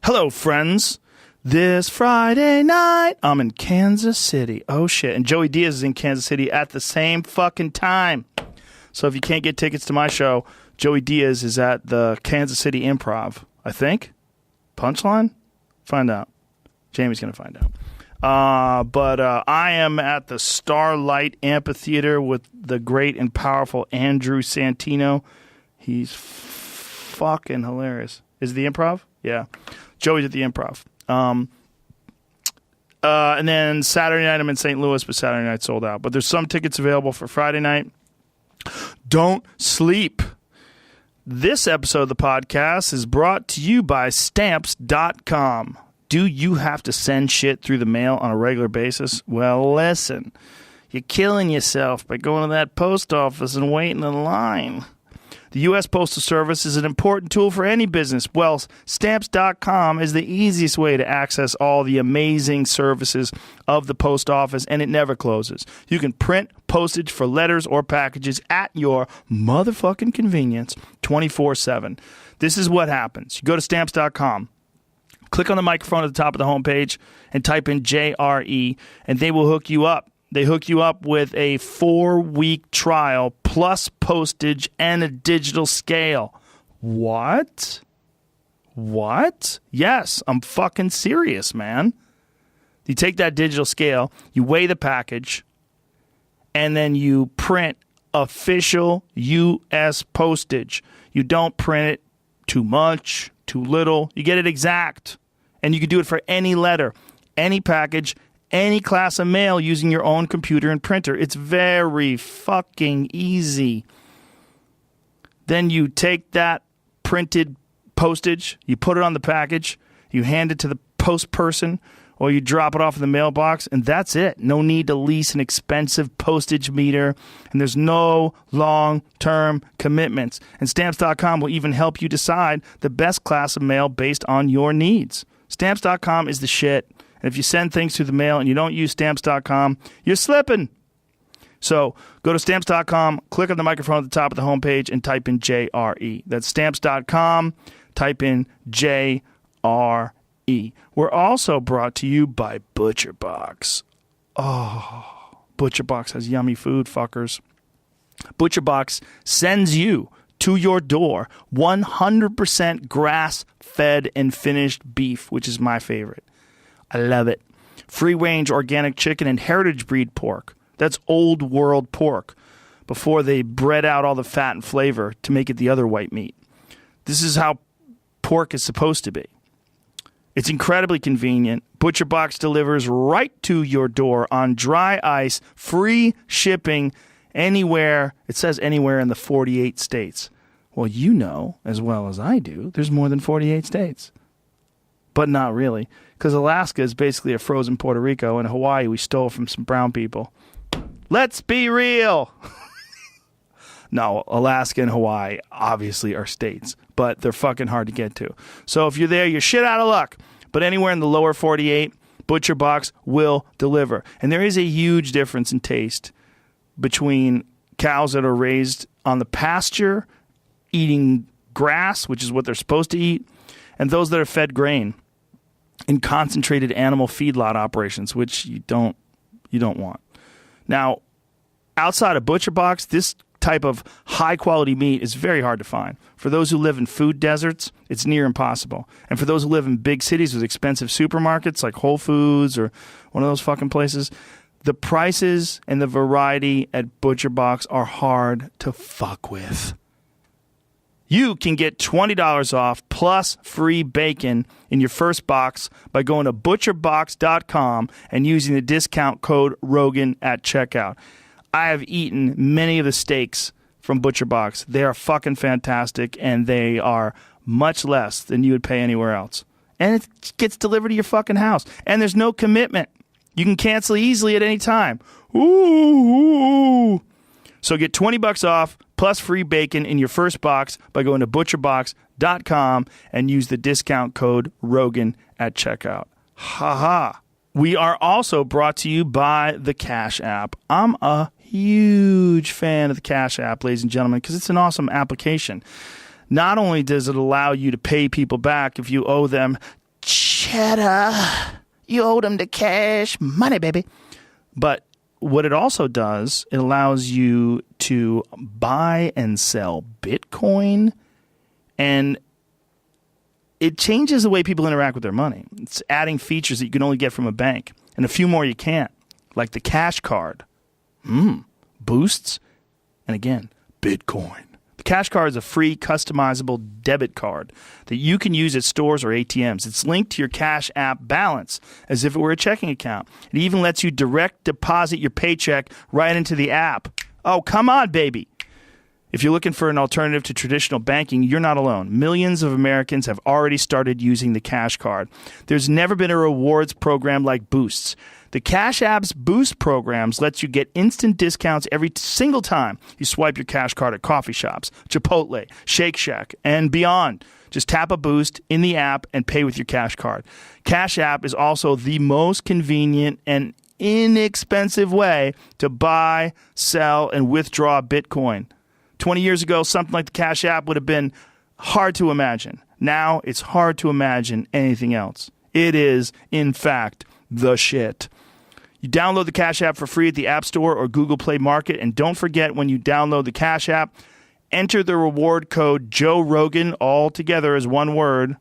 Hello, friends. This Friday night, I'm in Kansas City. Oh, shit. And Joey Diaz is in Kansas City at the same fucking time. So if you can't get tickets to my show, Joey Diaz is at the Kansas City Improv, I think. Punchline? Find out. Jamie's going to find out. But I am at the Starlight Amphitheater with the great and powerful Andrew Santino. He's fucking hilarious. Is it the Improv? Yeah. Joey's at the Improv. And then Saturday night I'm in St. Louis, but Saturday night sold out. But there's some tickets available for Friday night. Don't sleep. This episode of the podcast is brought to you by Stamps.com. Do you have to send shit through the mail on a regular basis? Well, listen. You're killing yourself by going to that post office and waiting in line. The U.S. Postal Service is an important tool for any business. Well, Stamps.com is the easiest way to access all the amazing services of the post office, and it never closes. You can print postage for letters or packages at your motherfucking convenience 24/7. This is what happens. You go to Stamps.com. Click on the microphone at the top of the homepage and type in JRE, and they will hook you up. They hook you up with a 4-week trial plus postage and a digital scale. What? What? Yes, I'm fucking serious, man. You take that digital scale, you weigh the package, and then you print official U.S. postage. You don't print it too much, too little. You get it exact. And you can do it for any letter, any package, any class of mail using your own computer and printer. It's very fucking easy. Then you take that printed postage, you put it on the package, you hand it to the post person, or you drop it off in the mailbox, and that's it. No need to lease an expensive postage meter, and there's no long-term commitments. And Stamps.com will even help you decide the best class of mail based on your needs. Stamps.com is the shit. And if you send things through the mail and you don't use Stamps.com, you're slipping. So go to Stamps.com, click on the microphone at the top of the homepage, and type in JRE. That's Stamps.com. Type in JRE. We're also brought to you by ButcherBox. Oh, ButcherBox has yummy food, fuckers. ButcherBox sends you to your door 100% grass-fed and finished beef, which is my favorite. I love it. Free-range organic chicken and heritage breed pork. That's old world pork before they bred out all the fat and flavor to make it the other white meat. This is how pork is supposed to be. It's incredibly convenient. ButcherBox delivers right to your door on dry ice, free shipping anywhere. It says anywhere in the 48 states. Well, you know, as well as I do, there's more than 48 states. But not really, because Alaska is basically a frozen Puerto Rico, and Hawaii we stole from some brown people. Let's be real. No, Alaska and Hawaii obviously are states, but they're fucking hard to get to. So if you're there, you're shit out of luck. But anywhere in the lower 48, ButcherBox will deliver. And there is a huge difference in taste between cows that are raised on the pasture, eating grass, which is what they're supposed to eat, and those that are fed grain in concentrated animal feedlot operations, which you don't want. Now, outside of ButcherBox, this type of high-quality meat is very hard to find. For those who live in food deserts, it's near impossible. And for those who live in big cities with expensive supermarkets like Whole Foods or one of those fucking places, the prices and the variety at ButcherBox are hard to fuck with. You can get $20 off plus free bacon in your first box by going to butcherbox.com and using the discount code Rogan at checkout. I have eaten many of the steaks from ButcherBox. They are fucking fantastic, and they are much less than you would pay anywhere else. And it gets delivered to your fucking house. And there's no commitment. You can cancel easily at any time. Ooh. So get $20 off plus free bacon in your first box by going to butcherbox.com and use the discount code Rogan at checkout. Ha ha. We are also brought to you by the Cash App. I'm a huge fan of the Cash App, ladies and gentlemen, because it's an awesome application. Not only does it allow you to pay people back if you owe them cheddar. You owe them the cash money, baby. But what it also does, it allows you to buy and sell Bitcoin, and it changes the way people interact with their money. It's adding features that you can only get from a bank, and a few more you can't, like the cash card. Boosts, and again, Bitcoin. The cash card is a free, customizable debit card that you can use at stores or ATMs. It's linked to your Cash App balance as if it were a checking account. It even lets you direct deposit your paycheck right into the app. Oh, come on, baby. If you're looking for an alternative to traditional banking, you're not alone. Millions of Americans have already started using the Cash Card. There's never been a rewards program like Boosts. The Cash App's Boost programs lets you get instant discounts every single time you swipe your Cash Card at coffee shops, Chipotle, Shake Shack, and beyond. Just tap a Boost in the app and pay with your Cash Card. Cash App is also the most convenient and inexpensive way to buy, sell, and withdraw Bitcoin. 20 years ago, something like the Cash App would have been hard to imagine. Now, it's hard to imagine anything else. It is, in fact, the shit. You download the Cash App for free at the App Store or Google Play Market, and don't forget when you download the Cash App, enter the reward code Joe Rogan, all together as one word.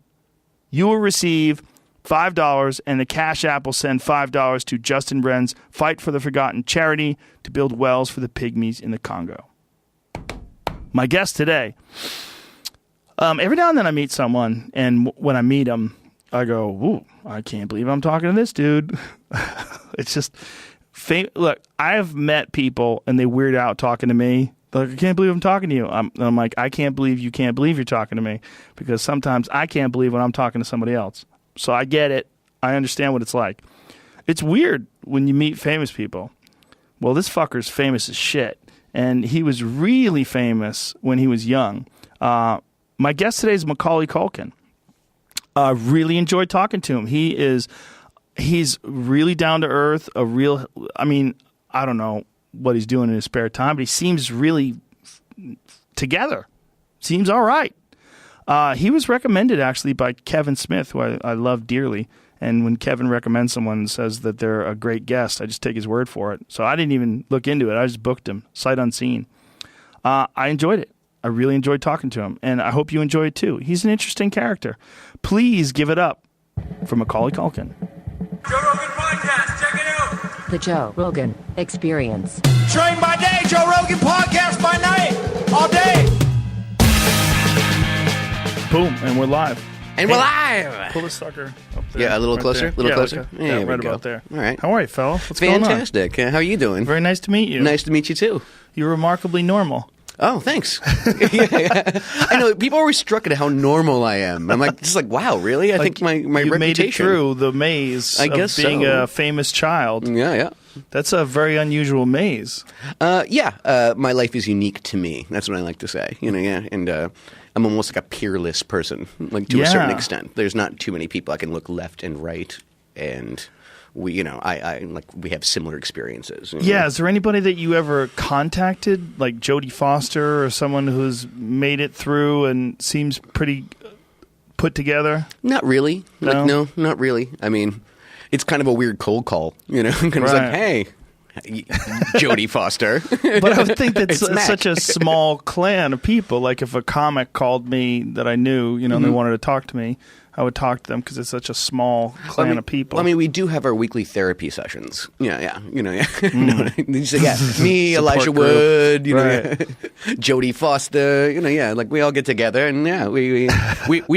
You will receive $5, and the Cash App will send $5 to Justin Wren's Fight for the Forgotten charity to build wells for the pygmies in the Congo. My guest today, every now and then I meet someone, and when I meet them, I go, ooh, I can't believe I'm talking to this dude. It's just, look, I've met people, and they weird out talking to me. They're like, I can't believe I'm talking to you. I'm like, I can't believe you can't believe you're talking to me, because sometimes I can't believe when I'm talking to somebody else. So I get it. I understand what it's like. It's weird when you meet famous people. Well, this fucker's famous as shit. And he was really famous when he was young. My guest today is Macaulay Culkin. I really enjoyed talking to him. He's really down to earth. I don't know what he's doing in his spare time, but he seems really together. Seems all right. He was recommended actually by Kevin Smith, who I love dearly. And when Kevin recommends someone and says that they're a great guest, I just take his word for it. So I didn't even look into it. I just booked him, sight unseen. I enjoyed it. I really enjoyed talking to him. And I hope you enjoy it too. He's an interesting character. Please give it up for Macaulay Culkin. Joe Rogan Podcast, check it out. The Joe Rogan Experience. Train by day, Joe Rogan Podcast by night, all day. Boom, and we're live. And we're live! Pull the sucker up there. Yeah, a little closer? There. A little closer? Like There we right go. about there. All right. How are you, fella? What's going on? Fantastic. How are you doing? Very nice to meet you. Nice to meet you, too. You're remarkably normal. Oh, thanks. Yeah. I know, people are always struck at how normal I am. I'm like, just like, wow, really? I think my you reputation... made it through the maze I guess of being so. a famous child. Yeah. That's a very unusual maze. My life is unique to me. That's what I like to say. And I'm almost like a peerless person, like to a certain extent. There's not too many people I can look left and right, and we have similar experiences. Yeah, is there anybody that you ever contacted, like Jodie Foster or someone who's made it through and seems pretty put together? Not really. No? Not really. I mean, it's kind of a weird cold call, It's like, hey, Jodie Foster. But I would think that's It's such a small clan of people. Like if a comic called me that I knew, and they wanted to talk to me, I would talk to them because it's such a small clan of people. I mean, we do have our weekly therapy sessions. Yeah. You say, me, Elijah group. Wood, Right. Jodie Foster, like we all get together and we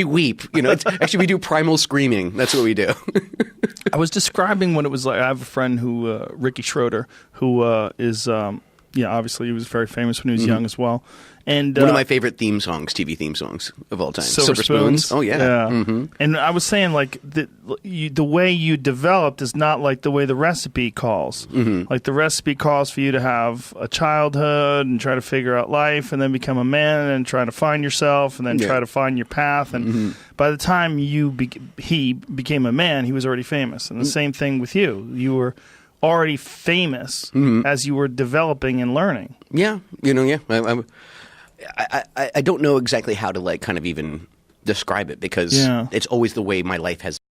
weep. Actually, we do primal screaming. That's what we do. I was describing what it was like. I have a friend who, Ricky Schroeder, who is, obviously he was very famous when he was young as well. And one of my favorite TV theme songs of all time. Silver Spoons. Oh, yeah. Mm-hmm. And I was saying, like, the way you developed is not like the way the recipe calls. Mm-hmm. Like, the recipe calls for you to have a childhood and try to figure out life and then become a man and try to find yourself and then try to find your path. And by the time he became a man, he was already famous. And the same thing with you. You were already famous as you were developing and learning. Yeah. I don't know exactly how to kind of even describe it because it's always the way my life has